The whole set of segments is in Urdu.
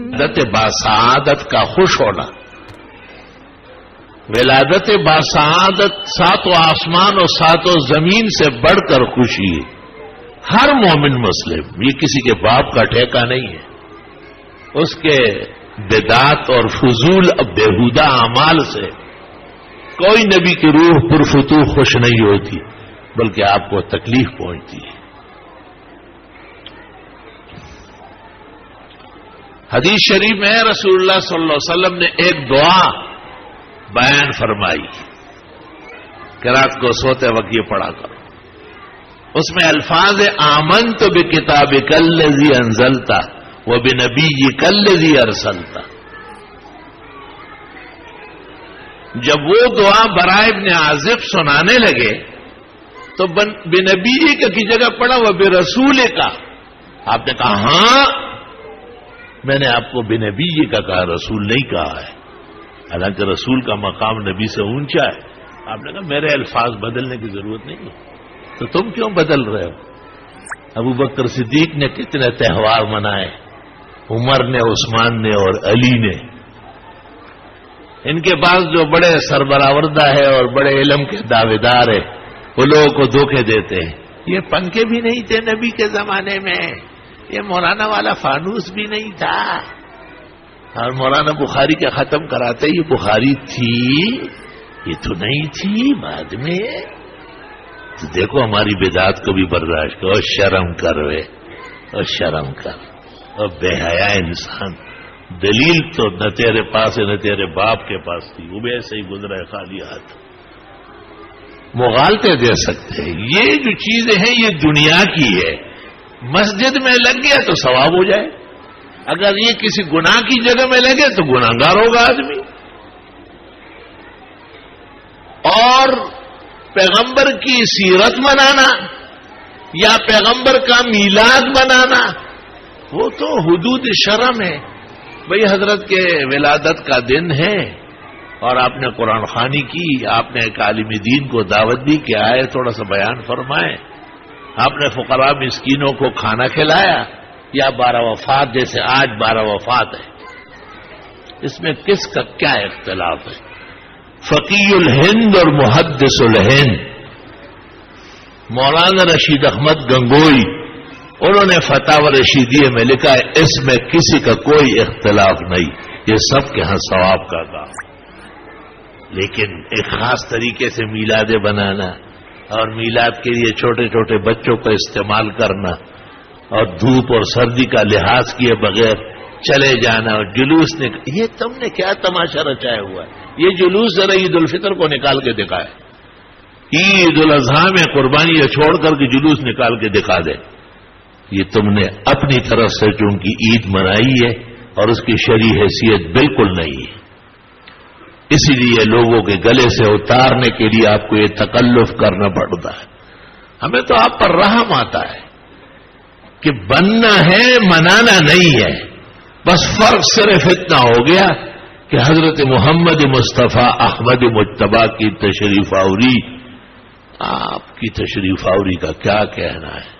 ولادت باسعادت کا خوش ہونا، ولادت باسعادت ساتوں آسمان اور ساتوں زمین سے بڑھ کر خوشی ہے۔ ہر مومن مسلم، یہ کسی کے باپ کا ٹھیکہ نہیں ہے، اس کے بدعات اور فضول بےہودہ اعمال سے کوئی نبی کی روح پرفتوح خوش نہیں ہوتی، بلکہ آپ کو تکلیف پہنچتی ہے۔ حدیث شریف میں رسول اللہ صلی اللہ علیہ وسلم نے ایک دعا بیان فرمائی کہ رات کو سوتے وقت یہ پڑھا کرو۔ اس میں الفاظ آمنت بکتابک الذی انزلت وبنبیک الذی ارسلت۔ جب وہ دعا برائے ابن عازب سنانے لگے تو بنبی کی جگہ پڑھا وہ برسول کا۔ آپ نے کہا ہاں، میں نے آپ کو بنبی کا کہا، رسول نہیں کہا ہے، حالانکہ رسول کا مقام نبی سے اونچا ہے۔ آپ نے کہا میرے الفاظ بدلنے کی ضرورت نہیں ہے، تو تم کیوں بدل رہے ہو؟ ابو بکر صدیق نے کتنے تہوار منائے، عمر نے، عثمان نے اور علی نے۔ ان کے پاس جو بڑے سربراوردہ ہے اور بڑے علم کے دعوے دار ہے، وہ لوگوں کو دھوکے دیتے ہیں۔ یہ پنکھے بھی نہیں تھے نبی کے زمانے میں، یہ مولانا والا فانوس بھی نہیں تھا، اور مولانا بخاری کے ختم کراتے یہ بخاری تھی، یہ تو نہیں تھی بعد میں۔ تو دیکھو ہماری بدعات کو بھی برداشت کرو، شرم کر وے، اور شرم کر، اور بے حیا انسان۔ دلیل تو نہ تیرے پاس ہے نہ تیرے باپ کے پاس تھی، وہ بھی ایسے ہی گزرا ہے خالی ہاتھ، مغالطے دے سکتے ہیں۔ یہ جو چیزیں ہیں یہ دنیا کی ہے، مسجد میں لگ گیا تو ثواب ہو جائے، اگر یہ کسی گناہ کی جگہ میں لگے تو گناہگار ہوگا آدمی۔ اور پیغمبر کی سیرت منانا یا پیغمبر کا میلاد منانا وہ تو حدود شرم ہے۔ بھئی حضرت کے ولادت کا دن ہے اور آپ نے قرآن خوانی کی، آپ نے ایک عالم دین کو دعوت دی کہ آئے تھوڑا سا بیان فرمائیں، آپ نے فقراء مسکینوں کو کھانا کھلایا، یا 12 وفات جیسے آج 12 وفات ہے، اس میں کس کا کیا اختلاف ہے؟ فقیہ الہند اور محدث الہند مولانا رشید احمد گنگوئی، انہوں نے فتاوی رشیدیہ میں لکھا ہے اس میں کسی کا کوئی اختلاف نہیں، یہ سب کے ہاں ثواب کا کام۔ لیکن ایک خاص طریقے سے میلادیں بنانا اور میلاد کے لیے چھوٹے چھوٹے بچوں کا استعمال کرنا اور دھوپ اور سردی کا لحاظ کیے بغیر چلے جانا اور جلوس یہ تم نے کیا تماشا رچایا ہوا ہے؟ یہ جلوس ذرا عید الفطر کو نکال کے دکھائے، عید الاضحیٰ میں قربانی چھوڑ کر کے جلوس نکال کے دکھا دے۔ یہ تم نے اپنی طرف سے چونکہ عید منائی ہے اور اس کی شرعی حیثیت بالکل نہیں ہے، اسی لیے لوگوں کے گلے سے اتارنے کے لیے آپ کو یہ تکلف کرنا پڑتا ہے۔ ہمیں تو آپ پر رحم آتا ہے کہ بننا ہے، منانا نہیں ہے، بس فرق صرف اتنا ہو گیا کہ حضرت محمد مصطفیٰ احمد مجتبیٰ کی تشریف آوری، آپ کی تشریف آوری کا کیا کہنا ہے؟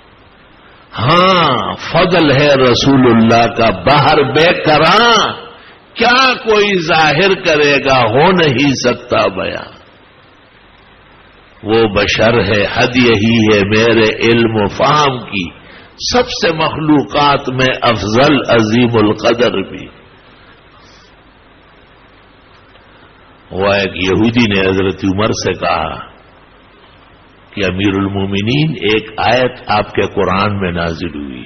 ہاں فضل ہے رسول اللہ کا باہر بے کراں، کیا کوئی ظاہر کرے گا، ہو نہیں سکتا بیان۔ وہ بشر ہے، حد یہی ہے میرے علم و فہم کی، سب سے مخلوقات میں افضل عظیم القدر بھی۔ وہ ایک یہودی نے حضرت عمر سے کہا کہ امیر المومنین ایک آیت آپ کے قرآن میں نازل ہوئی،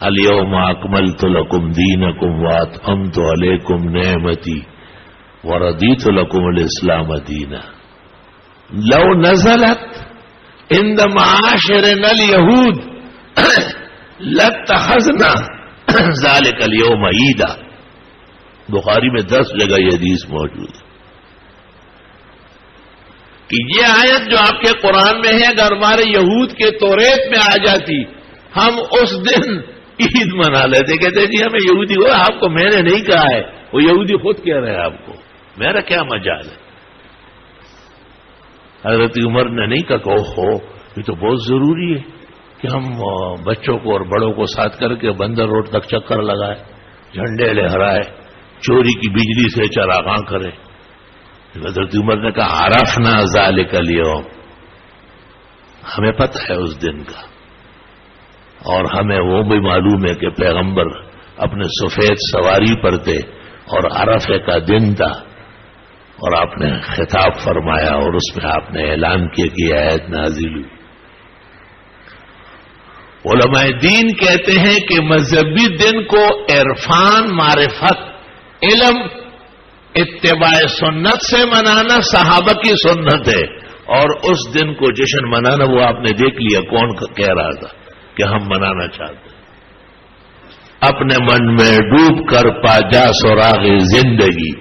الیوم اکملت لکم دینکم واتممت علیکم نعمتی ورضیت لکم الاسلام دینا، لو نزلت عند معاشرنا الیہود لاتخذنا ذلک الیوم عیدا۔ بخاری میں 10 جگہ یہ حدیث موجود ہے کہ یہ آیت جو آپ کے قرآن میں ہے اگر ہمارے یہود کے توریت میں آ جاتی ہم اس دن عید منا لیتے، کہتے جی ہمیں یہودی ہو، آپ کو میں نے نہیں کہا ہے، وہ یہودی خود کہہ رہے ہیں آپ کو، میرا کیا مجال ہے۔ حضرت عمر نے نہیں کہا کہ ہو یہ تو بہت ضروری ہے کہ ہم بچوں کو اور بڑوں کو ساتھ کر کے بندر روڈ تک چکر لگائے، جھنڈے لہرائے، چوری کی بجلی سے چراغاں کرے. حضرت عمر نے کہا عرفنا ذالک الیوم، ہمیں پتہ ہے اس دن کا، اور ہمیں وہ بھی معلوم ہے کہ پیغمبر اپنے سفید سواری پر تھے اور عرفے کا دن تھا، اور آپ نے خطاب فرمایا اور اس میں آپ نے اعلان کیا کہ آیت نازل ہوئی. علماء دین کہتے ہیں کہ مذہبی دن کو عرفان، معرفت، علم، اتباع سنت سے منانا صحابہ کی سنت ہے، اور اس دن کو جشن منانا وہ آپ نے دیکھ لیا کون کہہ رہا تھا کہ ہم منانا چاہتے ہیں. اپنے من میں ڈوب کر پا جا سراغ زندگی،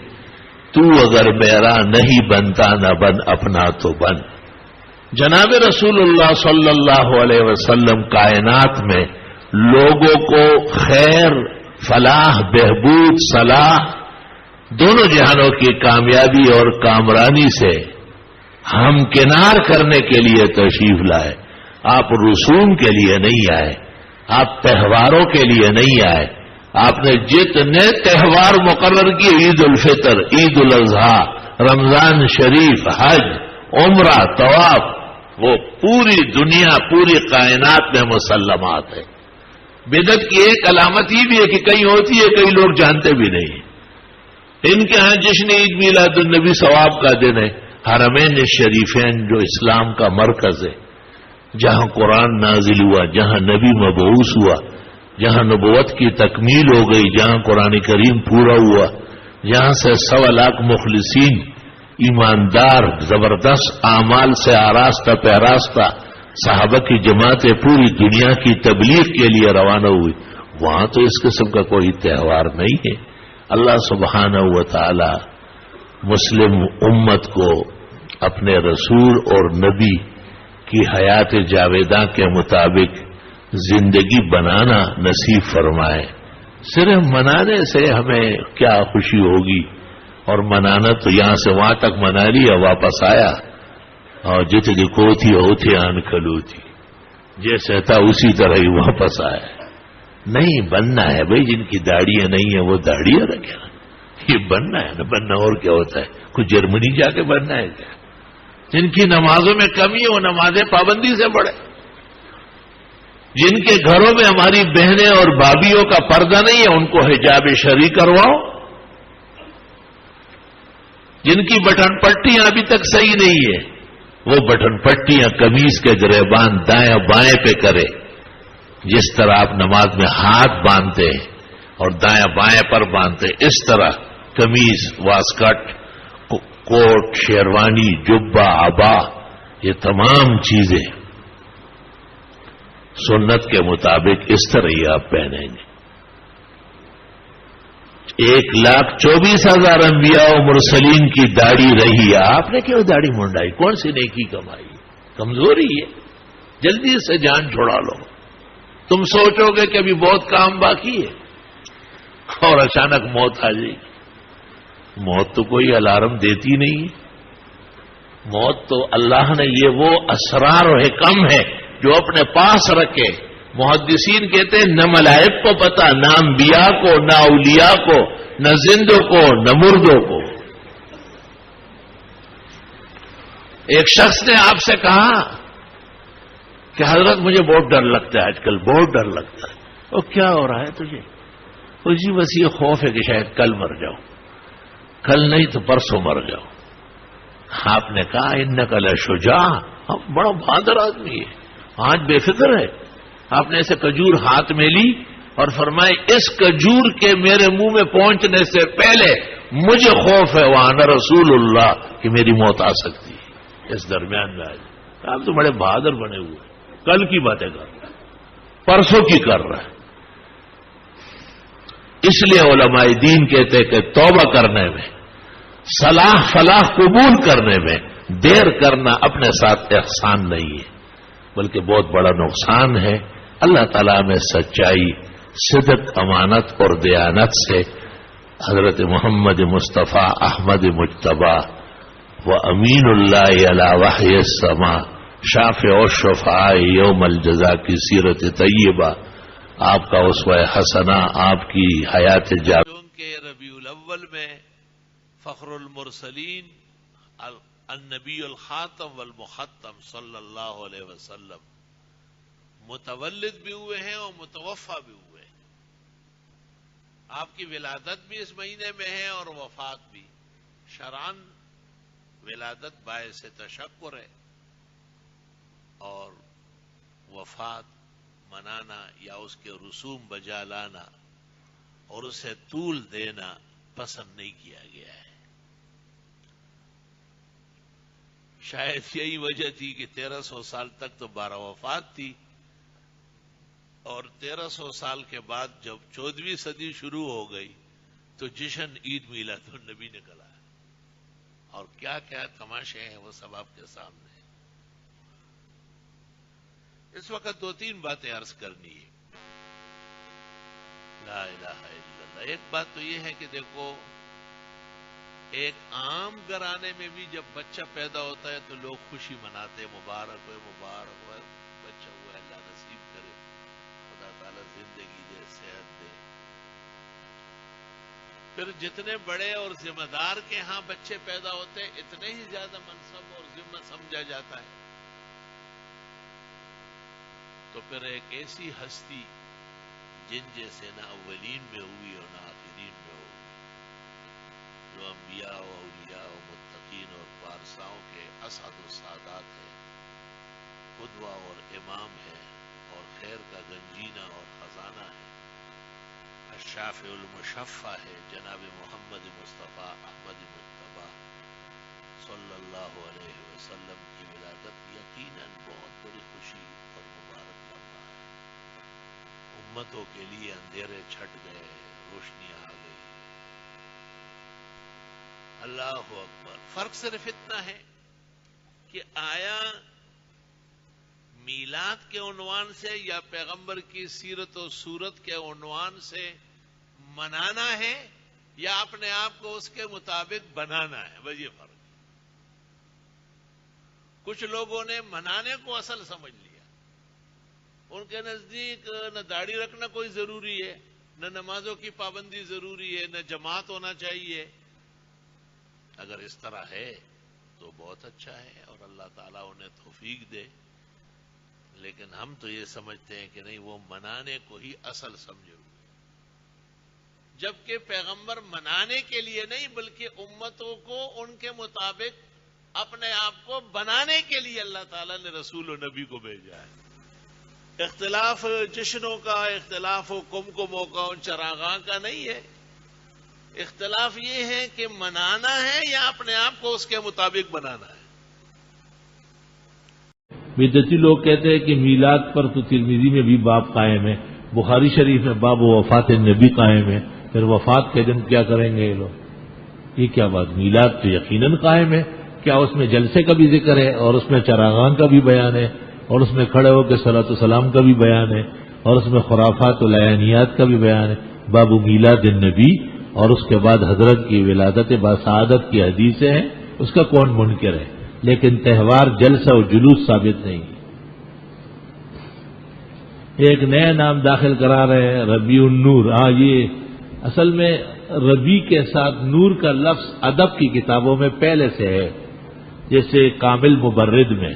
تو اگر میرا نہیں بنتا نہ بن اپنا تو بن. جناب رسول اللہ صلی اللہ علیہ وسلم کائنات میں لوگوں کو خیر، فلاح، بہبود، صلاح، دونوں جہانوں کی کامیابی اور کامرانی سے ہمکنار کرنے کے لیے تشریف لائے. آپ رسوم کے لیے نہیں آئے، آپ تہواروں کے لیے نہیں آئے. آپ نے جتنے تہوار مقرر کیے، عید الفطر، عید الاضحیٰ، رمضان شریف، حج، عمرہ، طواف، وہ پوری دنیا، پوری کائنات میں مسلمات ہے. بدعت کی ایک علامت یہ بھی ہے کہ کہیں ہوتی ہے، کئی لوگ جانتے بھی نہیں. ان کے ہاں جشن عید میلاد النبی ثواب کا دن ہے. حرمین شریفین جو اسلام کا مرکز ہے، جہاں قرآن نازل ہوا، جہاں نبی مبعوث ہوا، جہاں نبوت کی تکمیل ہو گئی، جہاں قرآن کریم پورا ہوا، جہاں سے 1.25 لاکھ مخلصین، ایماندار، زبردست اعمال سے آراستہ پیراستہ صحابہ کی جماعتیں پوری دنیا کی تبلیغ کے لیے روانہ ہوئی، وہاں تو اس قسم کا کوئی تہوار نہیں ہے. اللہ سبحانہ و تعالی مسلم امت کو اپنے رسول اور نبی کی حیات جاویداں کے مطابق زندگی بنانا نصیب فرمائے. صرف منانے سے ہمیں کیا خوشی ہوگی، اور منانا تو یہاں سے وہاں تک منا لیا، واپس آیا اور جتنی کوتھی ہوتی آن کھلوتی، جیسے تھا اسی طرح ہی واپس آیا. نہیں، بننا ہے بھائی. جن کی داڑیاں نہیں ہیں وہ داڑیاں رکھے، یہ بننا ہے نا. بننا اور کیا ہوتا ہے؟ کوئی جرمنی جا کے بننا ہے کیا؟ جن کی نمازوں میں کمی ہے وہ نمازیں پابندی سے پڑھے. جن کے گھروں میں ہماری بہنیں اور بھابھیوں کا پردہ نہیں ہے ان کو حجاب شرعی کرواؤ. جن کی بٹن پٹیاں ابھی تک صحیح نہیں ہے وہ بٹن پٹیاں قمیص کے گریبان دائیں بائیں پہ کرے. جس طرح آپ نماز میں ہاتھ باندھتے اور دائیں بائیں پر باندھتے، اس طرح قمیص، واسکٹ، کوٹ، شیروانی، جبہ، عبا، یہ تمام چیزیں سنت کے مطابق اس طرح ہی آپ پہنیں گے. 1,24,000 انبیاء و مرسلین کی داڑھی رہی، آپ نے کیوں داڑھی منڈائی؟ کون سی نیکی کمائی؟ کمزوری ہے. جلدی سے جان چھوڑا لو. تم سوچو گے کہ ابھی بہت کام باقی ہے اور اچانک موت آ جائے گی. موت تو کوئی الارم دیتی نہیں ہے. موت تو اللہ نے یہ وہ اسرار و حکم ہے جو اپنے پاس رکھے. محدثین کہتے ہیں نہ ملائک کو پتا، نہ انبیاء کو، نہ اولیاء کو، نہ زندوں کو، نہ مردوں کو. ایک شخص نے آپ سے کہا کہ حضرت مجھے بہت ڈر لگتا ہے آج کل، بہت ڈر لگتا ہے. وہ کیا ہو رہا ہے تجھے؟ اسی بس یہ خوف ہے کہ شاید کل مر جاؤ، کل نہیں تو پرسوں مر جاؤ. آپ نے کہا انک لشجاع، بڑا بہادر آدمی ہے، آج بے فکر ہے. آپ نے اسے کھجور ہاتھ میں لی اور فرمائے اس کھجور کے میرے منہ میں پہنچنے سے پہلے مجھے خوف ہے وانا رسول اللہ کہ میری موت آ سکتی ہے اس درمیان میں. آج آپ تو بڑے بہادر بنے ہوئے، کل کی باتیں کر رہے ہیں، پرسوں کی کر رہے ہیں. اس لیے علماء دین کہتے ہیں کہ توبہ کرنے میں، صلاح فلاح قبول کرنے میں دیر کرنا اپنے ساتھ احسان نہیں ہے بلکہ بہت بڑا نقصان ہے. اللہ تعالیٰ میں سچائی، صدق، امانت اور دیانت سے حضرت محمد مصطفیٰ احمد مجتبیٰ و امین اللہ علی وحی السما شافع الشفعاء یوم الجزا کی سیرت طیبہ، آپ کا اسوہ حسنہ، آپ کی حیات کے ربیع الاول میں فخر المرسلین النبی الخاتم والمختم صلی اللہ علیہ وسلم متولد بھی ہوئے ہیں اور متوفا بھی ہوئے ہیں. آپ کی ولادت بھی اس مہینے میں ہے اور وفات بھی. شرعاً ولادت باعث تشکر ہے اور وفات منانا یا اس کے رسوم بجا لانا اور اسے طول دینا پسند نہیں کیا گیا ہے. شاید یہی وجہ تھی کہ 1300 سال تک تو 12 وفات تھی اور 1300 سال کے بعد جب 14ویں صدی شروع ہو گئی تو جشن عید میلاد النبی نکلا ہے اور کیا کیا تماشے ہیں وہ سب آپ کے سامنے. اس وقت 2-3 باتیں عرض کرنی ہے. لا الہ الا اللہ. ایک بات تو یہ ہے کہ دیکھو، ایک عام گھرانے میں بھی جب بچہ پیدا ہوتا ہے تو لوگ خوشی مناتے، مبارک ہوئے بچہ ہوا، اللہ نصیب کرے، خدا تعالی زندگی دے، صحت دے. پھر جتنے بڑے اور ذمہ دار کے ہاں بچے پیدا ہوتے اتنے ہی زیادہ منصب اور ذمہ سمجھا جاتا ہے. تو پھر ایک ایسی ہستی جن جیسے نہ اولین میں ہوئی اور نہ آخرین میں ہوئی، جو انبیاء و اولیاء و متقین اور پارساؤں کے اسعد السادات ہے، قدوہ اور امام ہے اور خیر کا گنجینہ اور خزانہ ہے، الشافع المشفع ہے، جناب محمد مصطفیٰ احمد مجتبیٰ صلی اللہ علیہ وسلم کی ولادت یقیناً بہت بڑی خوشی اور مبارک لمحہ ہے. امتوں کے لیے اندھیرے چھٹ گئے، روشنی آ گئی. اللہ اکبر. فرق صرف اتنا ہے کہ آیا میلاد کے عنوان سے یا پیغمبر کی سیرت و صورت کے عنوان سے منانا ہے یا اپنے آپ کو اس کے مطابق بنانا ہے. بس یہ فرق. کچھ لوگوں نے منانے کو اصل سمجھ لیا. ان کے نزدیک نہ داڑھی رکھنا کوئی ضروری ہے، نہ نمازوں کی پابندی ضروری ہے، نہ جماعت ہونا چاہیے. اگر اس طرح ہے تو بہت اچھا ہے اور اللہ تعالیٰ انہیں توفیق دے. لیکن ہم تو یہ سمجھتے ہیں کہ نہیں، وہ منانے کو ہی اصل سمجھے ہوئے، جبکہ پیغمبر منانے کے لیے نہیں بلکہ امتوں کو ان کے مطابق اپنے آپ کو بنانے کے لیے اللہ تعالیٰ نے رسول و نبی کو بھیجا ہے. اختلاف جشنوں کا، اختلاف و کمکموں کا، ان چراغاں کا نہیں ہے. اختلاف یہ ہے کہ منانا ہے یا اپنے آپ کو اس کے مطابق بنانا ہے. بدعتی لوگ کہتے ہیں کہ میلاد پر تو ترمذی میں بھی باب قائم ہے، بخاری شریف میں باب وفات النبی قائم ہے، پھر وفات کے دن کیا کریں گے یہ لوگ؟ یہ کیا بات؟ میلاد تو یقیناً قائم ہے. کیا اس میں جلسے کا بھی ذکر ہے اور اس میں چراغان کا بھی بیان ہے اور اس میں کھڑے ہو کے صلاۃ السلام کا بھی بیان ہے اور اس میں خرافات و لیانیات کا بھی بیان ہے؟ باب میلاد النبی اور اس کے بعد حضرت کی ولادت باسعادت کی حدیثیں ہیں، اس کا کون منکر ہے؟ لیکن تہوار، جلسہ و جلوس ثابت نہیں. ایک نیا نام داخل کرا رہے ہیں، ربیع النور. یہ اصل میں ربیع کے ساتھ نور کا لفظ ادب کی کتابوں میں پہلے سے ہے، جیسے کامل مبرد میں،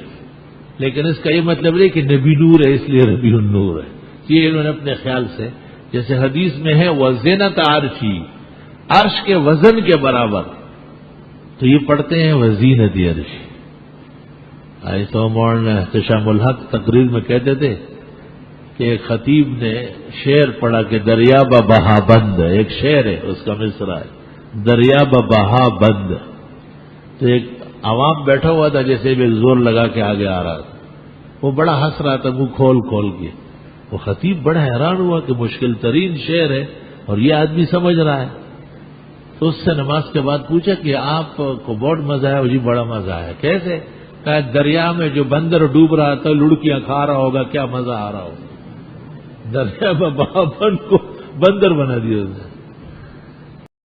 لیکن اس کا یہ مطلب نہیں کہ نبی نور ہے اس لیے ربیع النور ہے. یہ انہوں نے اپنے خیال سے، جیسے حدیث میں ہے وزنت عرشی، عرش کے وزن کے برابر، تو یہ پڑھتے ہیں وزینت عرشی. تو مولانا احتشام الحق تقریر میں کہتے تھے کہ ایک خطیب نے شعر پڑھا کہ دریا بہا بند، ایک شعر ہے اس کا مصرع ہے، دریا بہا بند. تو ایک عوام بیٹھا ہوا تھا، جیسے بھی زور لگا کے آگے آ رہا تھا، وہ بڑا ہنس رہا تھا منہ کھول کھول کے. وہ خطیب بڑا حیران ہوا کہ مشکل ترین شعر ہے اور یہ آدمی سمجھ رہا ہے. تو اس سے نماز کے بعد پوچھا کہ آپ کو بہت مزہ آیا؟ جی بڑا مزہ آیا. کیسے؟ کہا دریا میں جو بندر ڈوب رہا تھا لڑکیاں کھا رہا ہوگا، کیا مزہ آ رہا ہوگا. دریا میں بہا بند کو بندر بنا دیا.